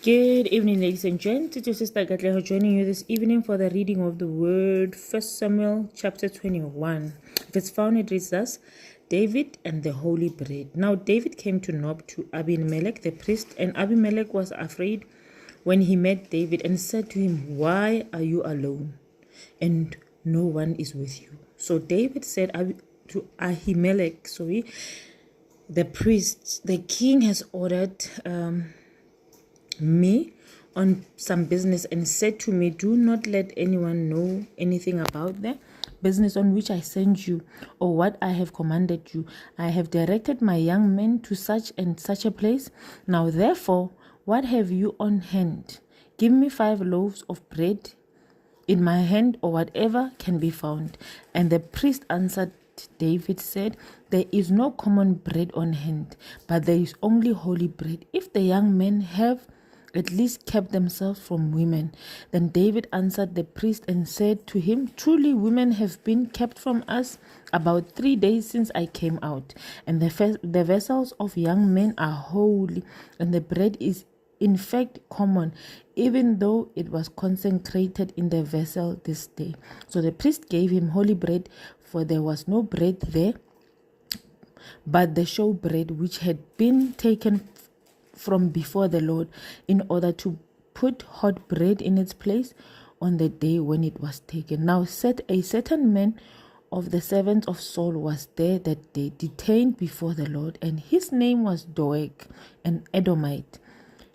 Good evening, ladies and gents. It's your sister Gatleho joining you this evening for the reading of the word. 1 Samuel chapter 21. If it's found, it reads thus: David and the holy bread. Now David came to Nob to Abimelech the priest, and Abimelech was afraid when he met David and said to him, "Why are you alone, and no one is with you?" So David said to Ahimelech, the priest, "The king has ordered me on some business and said to me, 'Do not let anyone know anything about the business on which I send you or what I have commanded you. I have directed my young men to such and such a place. Now therefore, what have you on hand? Give me 5 loaves of bread in my hand, or whatever can be found." And the priest answered David, said, "There is no common bread on hand, but there is only holy bread. If the young men have at least kept themselves from women." Then David answered the priest and said to him, "Truly women have been kept from us about 3 days since I came out, and the vessels of young men are holy, and the bread is in fact common, even though it was consecrated in the vessel this day." So the priest gave him holy bread, for there was no bread there but the showbread which had been taken from before the Lord, in order to put hot bread in its place on the day when it was taken. Now a certain man of the servants of Saul was there that day, detained before the Lord, and his name was Doeg, an Edomite,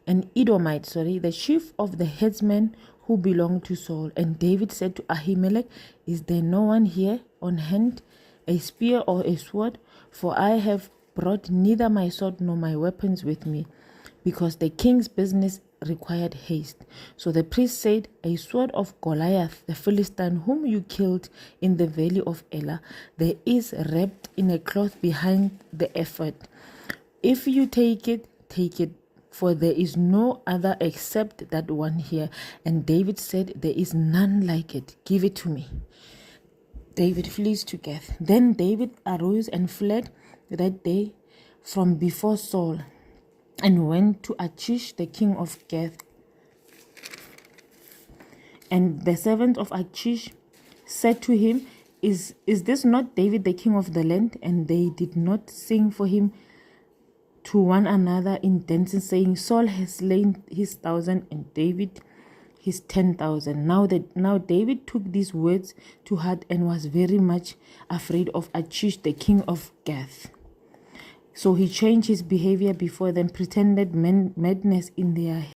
the chief of the headsmen who belonged to Saul. And David said to Ahimelech, "Is there no one here on hand, a spear or a sword? For I have brought neither my sword nor my weapons with me, because the king's business required haste." So the priest said, "A sword of Goliath, the Philistine, whom you killed in the valley of Elah, there is wrapped in a cloth behind the ephod. If you take it, for there is no other except that one here." And David said, "There is none like it. Give it to me." David flees to Gath. Then David arose and fled that day from before Saul, and went to Achish the king of Gath. And the servant of Achish said to him, Is this not David the king of the land?" And they did not sing for him to one another in dancing, saying, "Saul has slain his 1,000 and David his 10,000. Now David took these words to heart and was very much afraid of Achish the king of Gath. So he changed his behavior before them, pretended madness in their